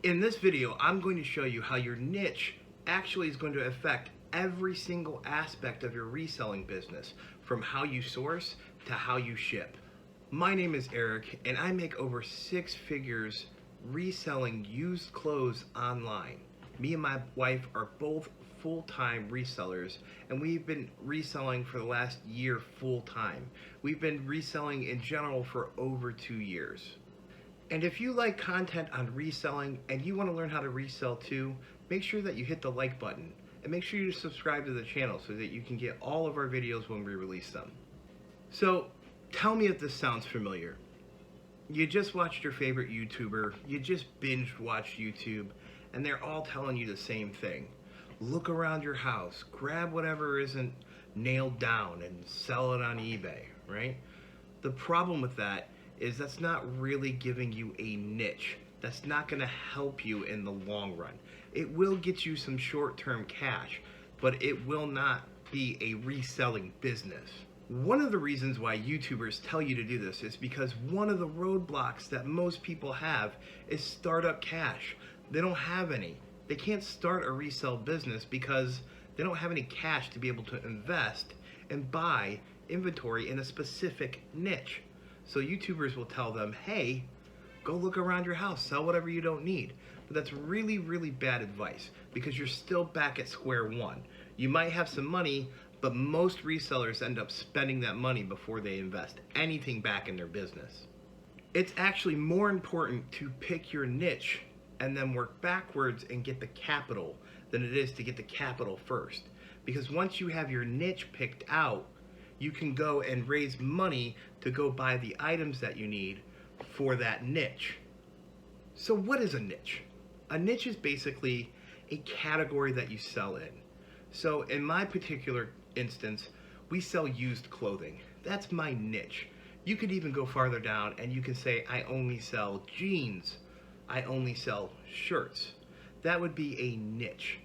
In this video, I'm going to show you how your niche actually is going to affect every single aspect of your reselling business, from how you source to how you ship. My name is Eric, and I make over 6 figures reselling used clothes online. Me and my wife are both full-time resellers, and we've been reselling for the last year full-time. We've been reselling in general for over 2 years. And if you like content on reselling and you want to learn how to resell too, make sure that you hit the like button and make sure you subscribe to the channel so that you can get all of our videos when we release them. So tell me if this sounds familiar. You just watched your favorite YouTuber, you just binge watched YouTube, and they're all telling you the same thing. Look around your house, grab whatever isn't nailed down and sell it on eBay, right? The problem with that is that's not really giving you a niche. That's not going to help you in the long run. It will get you some short-term cash, but it will not be a reselling business. One of the reasons why YouTubers tell you to do this is because one of the roadblocks that most people have is startup cash. They don't have any. They can't start a resale business because they don't have any cash to be able to invest and buy inventory in a specific niche. So YouTubers will tell them, hey, go look around your house, sell whatever you don't need. But that's really, really bad advice because you're still back at square one. You might have some money, but most resellers end up spending that money before they invest anything back in their business. It's actually more important to pick your niche and then work backwards and get the capital than it is to get the capital first. Because once you have your niche picked out, you can go and raise money to go buy the items that you need for that niche. So what is a niche? A niche is basically a category that you sell in. So in my particular instance, we sell used clothing. That's my niche. You could even go farther down and you can say, I only sell jeans. I only sell shirts. That would be a niche.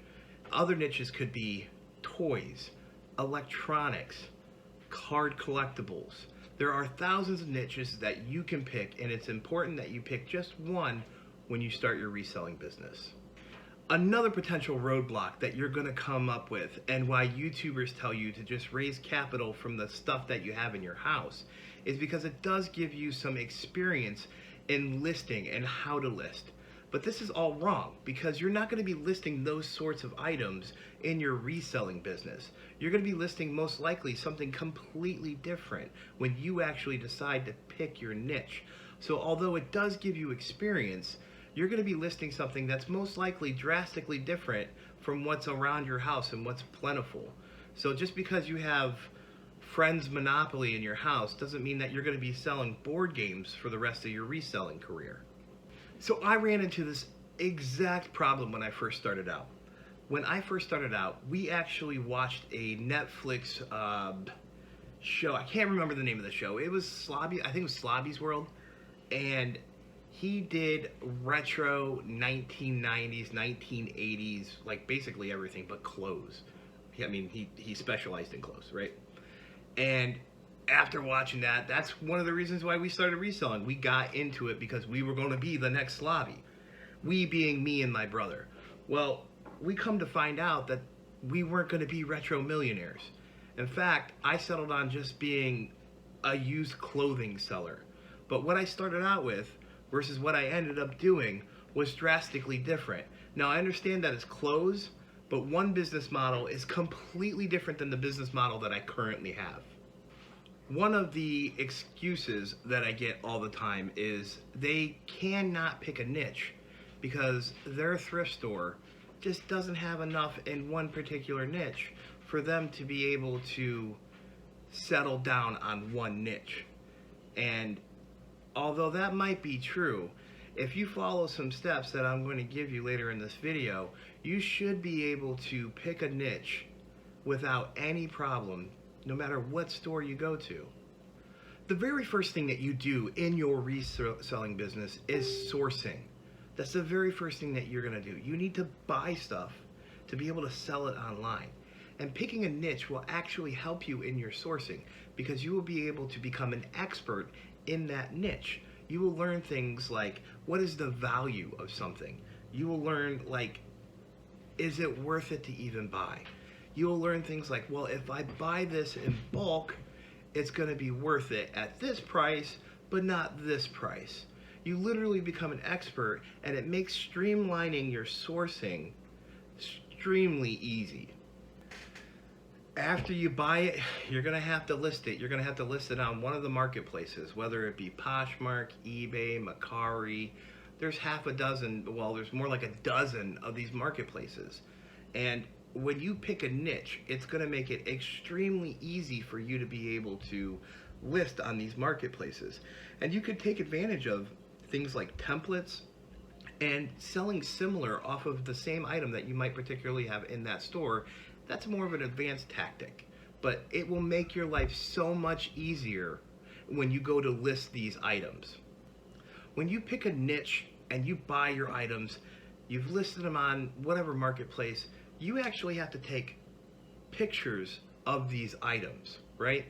Other niches could be toys, electronics, card collectibles. There are thousands of niches that you can pick, and it's important that you pick just one when you start your reselling business. Another potential roadblock that you're going to come up with, and why YouTubers tell you to just raise capital from the stuff that you have in your house, is because it does give you some experience in listing and how to list. But this is all wrong because you're not going to be listing those sorts of items in your reselling business. You're going to be listing most likely something completely different when you actually decide to pick your niche. So although it does give you experience, you're going to be listing something that's most likely drastically different from what's around your house and what's plentiful. So just because you have Friends Monopoly in your house doesn't mean that you're going to be selling board games for the rest of your reselling career. So I ran into this exact problem when I first started out. When I first started out, we actually watched a Netflix show. I can't remember the name of the show. It was Slobby, I think it was Slobby's World. And he did retro 1990s, 1980s, like basically everything but clothes. I mean, he specialized in clothes, right? And after watching that, that's one of the reasons why we started reselling. We got into it because we were going to be the next Slobby. We being me and my brother. Well, we come to find out that we weren't going to be retro millionaires. In fact, I settled on just being a used clothing seller. But what I started out with versus what I ended up doing was drastically different. Now, I understand that it's clothes, but one business model is completely different than the business model that I currently have. One of the excuses that I get all the time is they cannot pick a niche because their thrift store just doesn't have enough in one particular niche for them to be able to settle down on one niche. And although that might be true, if you follow some steps that I'm going to give you later in this video, you should be able to pick a niche without any problem, no matter what store you go to. The very first thing that you do in your reselling business is sourcing. That's the very first thing that you're going to do. You need to buy stuff to be able to sell it online. And picking a niche will actually help you in your sourcing because you will be able to become an expert in that niche. You will learn things like, what is the value of something? You will learn, like, is it worth it to even buy? You will learn things like, well, if I buy this in bulk, it's going to be worth it at this price, but not this price. You literally become an expert, and it makes streamlining your sourcing extremely easy. After you buy it, you're going to have to list it. You're going to have to list it on one of the marketplaces, whether it be Poshmark, eBay, Mercari. There's half a dozen, well, there's more like a dozen of these marketplaces. And when you pick a niche, it's going to make it extremely easy for you to be able to list on these marketplaces. And you could take advantage of things like templates and selling similar off of the same item that you might particularly have in that store. That's more of an advanced tactic, but it will make your life so much easier when you go to list these items. When you pick a niche and you buy your items, you've listed them on whatever marketplace, you actually have to take pictures of these items, right?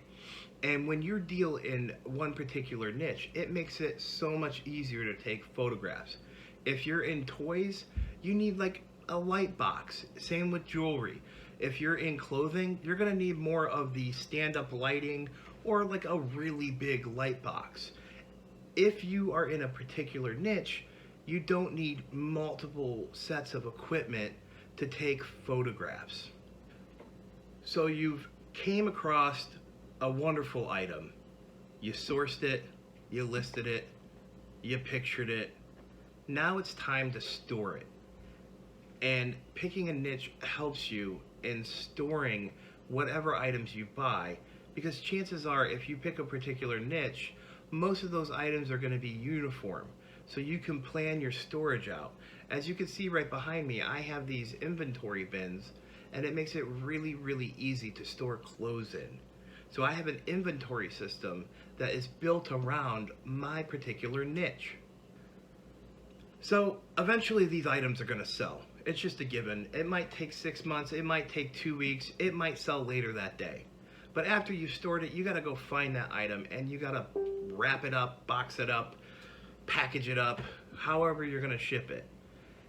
And when you deal in one particular niche, it makes it so much easier to take photographs. If you're in toys, you need like a light box. Same with jewelry. If you're in clothing, you're gonna need more of the stand-up lighting or like a really big light box. If you are in a particular niche, you don't need multiple sets of equipment to take photographs. So you've came across a wonderful item. You sourced it, you listed it, you pictured it. Now it's time to store it. And picking a niche helps you in storing whatever items you buy, because chances are if you pick a particular niche, most of those items are going to be uniform. So you can plan your storage out. As you can see right behind me, I have these inventory bins, and it makes it really, really easy to store clothes in. So I have an inventory system that is built around my particular niche. So eventually these items are going to sell. It's just a given. It might take 6 months, it might take 2 weeks, it might sell later that day. But after you've stored it, you got to go find that item, and you got to wrap it up, box it up, package it up, however you're going to ship it.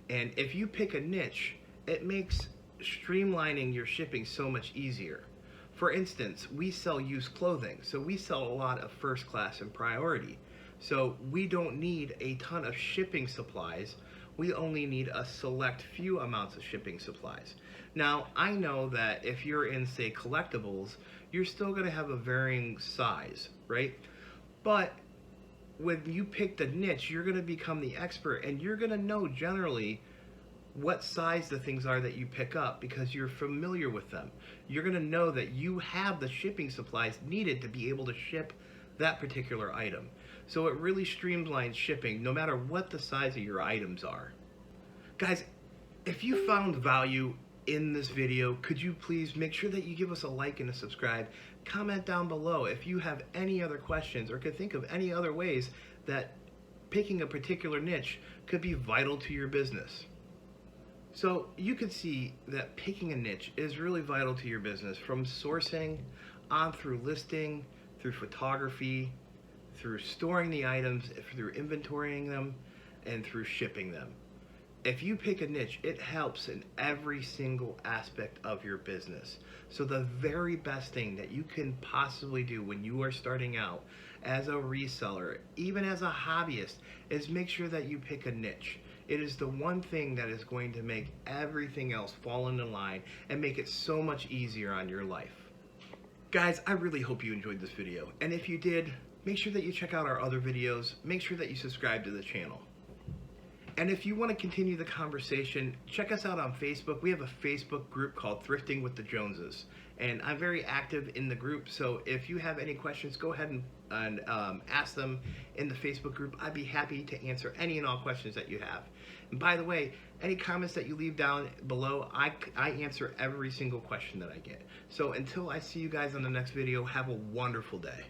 And if you pick a niche, it makes streamlining your shipping so much easier. For instance, we sell used clothing, so we sell a lot of first class and priority. So we don't need a ton of shipping supplies. We only need a select few amounts of shipping supplies. Now, I know that if you're in, say, collectibles, you're still going to have a varying size, right? But when you pick the niche, you're going to become the expert, and you're going to know generally what size the things are that you pick up because you're familiar with them. You're going to know that you have the shipping supplies needed to be able to ship that particular item. So it really streamlines shipping no matter what the size of your items are. Guys, if you found value in this video, could you please make sure that you give us a like and a subscribe? Comment down below if you have any other questions or could think of any other ways that picking a particular niche could be vital to your business. So you can see that picking a niche is really vital to your business, from sourcing on through listing, through photography, through storing the items, through inventorying them, and through shipping them. If you pick a niche, it helps in every single aspect of your business. So the very best thing that you can possibly do when you are starting out as a reseller, even as a hobbyist, is make sure that you pick a niche. It is the one thing that is going to make everything else fall into line and make it so much easier on your life. Guys, I really hope you enjoyed this video, and if you did, make sure that you check out our other videos. Make sure that you subscribe to the channel. And if you want to continue the conversation, check us out on Facebook. We have a Facebook group called Thrifting with the Joneses, and I'm very active in the group, so if you have any questions, go ahead and ask them in the Facebook group. I'd be happy to answer any and all questions that you have. And by the way, any comments that you leave down below, I answer every single question that I get. So until I see you guys on the next video, have a wonderful day.